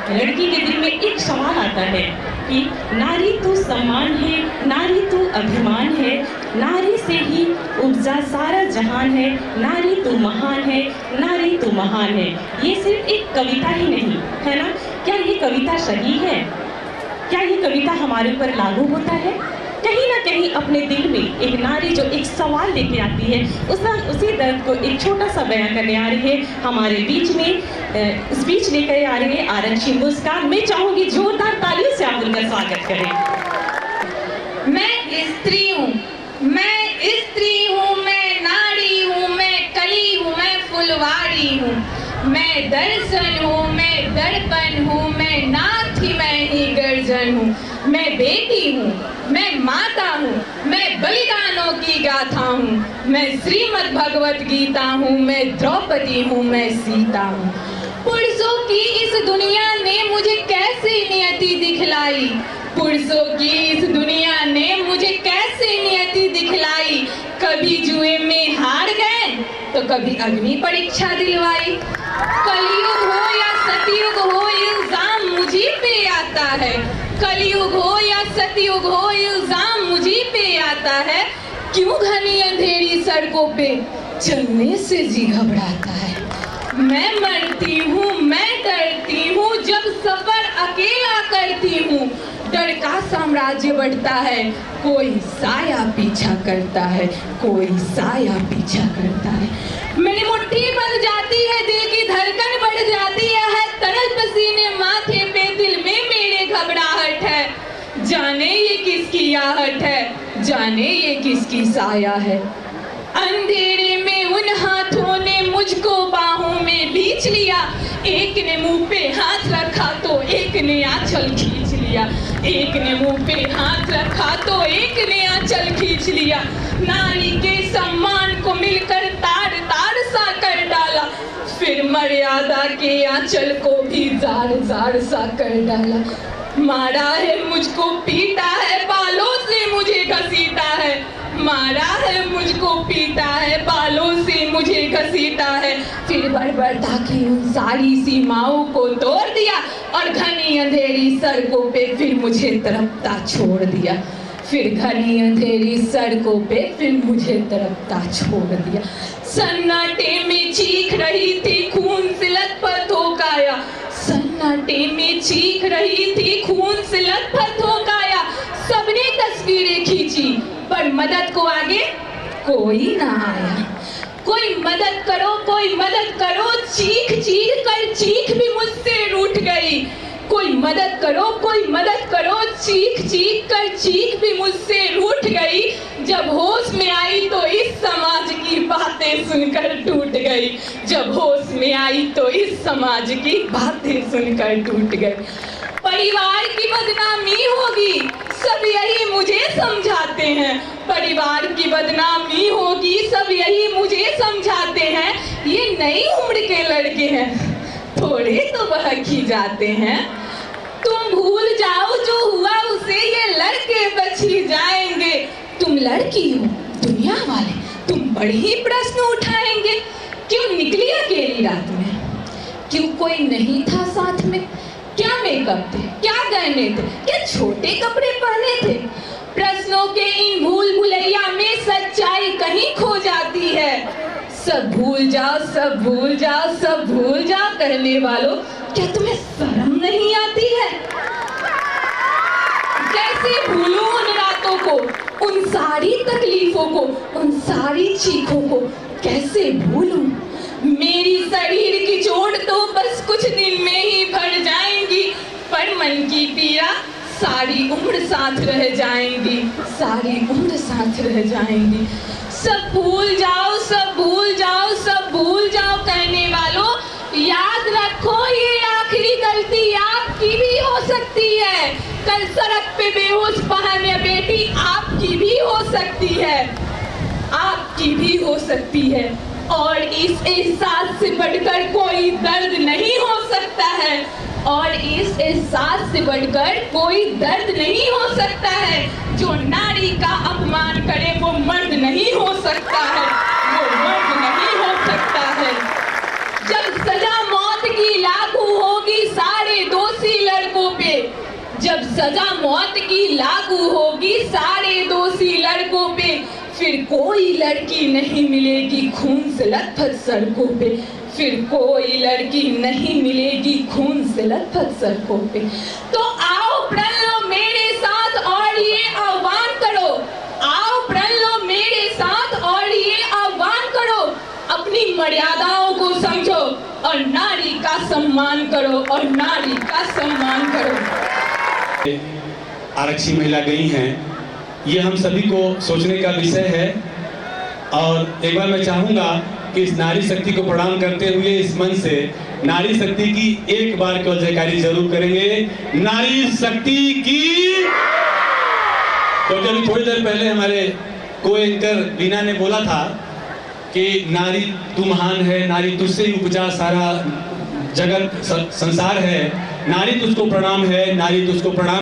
लड़की के दिल में एक सवाल आता है कि नारी तो सम्मान है, नारी तो अभिमान है, नारी से ही उपजा सारा जहान है, नारी तो महान है, नारी तो महान है। ये सिर्फ एक कविता ही नहीं है ना? क्या ये कविता सही है? क्या ये कविता हमारे ऊपर लागू होता है? कहीं ना कहीं अपने दिल में एक नारी जो एक सवाल लेके आती है, उसी दर्द को एक छोटा सा बयां करने आ रही है हमारे बीच में। स्पीच लेकर आ रही है आरक्षी मुस्कान। मैं चाहूंगी जोरदार तालियों से आप उनका स्वागत करें। मैं स्त्री हूँ, मैं नारी हूँ, मैं कली हूँ, मैं फुलवारी हूँ, मैं दर्शन हूँ, मैं दर्पण हूँ, मैं नाथ ही मैं ही गर्जन हूँ, मैं बेटी हूँ, मैं माता हूँ, मैं बलिदानों की गाथा हूँ, मैं श्रीमद् भगवत गीता हूँ, मैं द्रौपदी हूँ, मैं सीता हूँ। पुरुषों की इस दुनिया ने मुझे कैसे नियति दिखलाई, पुरुषों की इस दुनिया ने मुझे कैसे नियति दिखलाई। कभी जुए में हार गए तो कभी अग्नि परीक्षा दिलवाई। कलयुग हो या सतयुग हो, इल्जाम मुझी पे आता है। कलयुग हो या सतयुग हो, इल्जाम मुझी पे आता है। क्यों घनी अंधेरी सड़कों पे चलने से जी घबराता है। मैं मरती हूँ, मैं डरती हूँ, जब सफर अकेला करती हूँ। डर का साम्राज्य बढ़ता है, कोई साया पीछा करता है, कोई साया पीछा करता है। मेरी मुट्ठी बन जाती है, दिल की धड़कन बढ़ जाती है, तरल पसीने माथे पे, दिल में मेरे घबराहट है। जाने ये किसकी आहट है, जाने ये किसकी साया है। अंधेरे में उन हाथों ने मुझको बाहों में बीच लिया। एक ने मुंह पे हाथ रखा तो एक ने आंचल खींच लिया। एक ने मुंह पे हाथ रखा तो एक ने आंचल खींच लिया। नारी के सम्मान को मिलकर तार तार सा कर डाला, फिर मर्यादा के आंचल को भी जार जार सा कर डाला। मारा है मुझको, पीटा है, बालों से मुझे घसीटा है। मारा है मुझको, पीटा है, बालों से मुझे घसीटा है। फिर बर्बरता की उन सारी सीमाओं को तोड़ दिया और घनी अंधेरी सड़कों पे फिर मुझे तड़पता छोड़ दिया। फिर घनी अंधेरी सड़कों पे फिर मुझे तड़पता छोड़ दिया। सन्नाटे में चीख रही थी, खून से लथपथ हो गया। सन्नाटे में चीख रही थी, खून से लथपथ हो गया। सबने तस्वीरें खींची पर मदद को आगे कोई ना आया। कोई मदद करो, कोई मदद करो, चीख चीख कर चीख भी मुझसे रूठ गई। कोई मदद करो, कोई मदद करो, चीख चीख कर चीख भी मुझसे रूठ गई। जब होश में आई तो इस समाज की बातें सुनकर टूट गई। जब होश में आई तो इस समाज की बातें सुनकर टूट गई। परिवार की बदनामी होगी, सब यही मुझे समझाते हैं। परिवार की बदनामी होगी, सब यही मुझे समझाते हैं। ये नई उम्र के लड़के हैं, थोड़े तो बहक ही जाते हैं। तुम भूल जाओ जो हुआ उसे, ये लड़के बच ही जाएंगे। तुम लड़की हो, दुनिया वाले तुम बड़े ही प्रश्न उठाएंगे। क्यों निकली अकेली रात में, क्यों कोई नहीं था साथ में? क्या मेकअप थे, क्या गहने थे, क्या छोटे कपड़े पहने थे? प्रश्नों के इन भूल भुलैया में सच्चाई कहीं खो जाती है। सब भूल जाओ, सब भूल जाओ, सब भूल जाओ कहने वालों, क्या तुम्हें शर्म नहीं आती है? कैसे भूलूं उन रातों को, उन सारी तकलीफों को, उन सारी चीखों को कैसे भूलूं? मेरी शरीर की चोट तो बस कुछ दिन में ही भर जाएंगी, पर मन की पीड़ा सारी उम्र साथ रह जाएंगी, सारी उम्र साथ रह जाएंगी। सब भूल जाओ, सब भूल जाओ, सब भूल जाओ कहने वालों, याद रखो ये आखिरी गलती आपकी भी हो सकती है। कल सड़क पे बेहोश बहन या बेटी आपकी भी हो सकती है, आपकी भी हो सकती है। और इस एहसास से बढ़कर कोई दर्द नहीं हो सकता है, और इस एहसास से बढ़कर कोई दर्द नहीं हो सकता है। जो नारी का अपमान करे वो मर्द नहीं हो सकता है, वो मर्द नहीं हो सकता है। जब सजा मौत की लागू होगी, सारे दोषी सजा मौत की लागू होगी सारे दोषी लड़कों पे, फिर कोई लड़की नहीं मिलेगी खून से लथपथ सड़कों पे, फिर कोई लड़की नहीं मिलेगी खून से लथपथ सड़कों पे। तो आओ प्रण लो मेरे साथ और ये आह्वान करो, आओ प्रण लो मेरे साथ और ये आह्वान करो, अपनी मर्यादाओं को समझो और नारी का सम्मान करो, और नारी का सम्मान करो। आरक्षी महिला गई हैं, ये हम सभी को सोचने का विषय है। और एक बार मैं चाहूंगा कि इस नारी शक्ति को प्रणाम करते हुए इस मंच से नारी शक्ति की एक बार केवल जयकारी जरूर करेंगे, नारी शक्ति की। क्योंकि अभी थोड़ी देर पहले हमारे को एंकर रीना ने बोला था कि नारी तू महान है, नारी तुझसे ही उपजा सारा जगत संसार है, नारी तुझको प्रणाम है, नारी तुझको प्रणाम।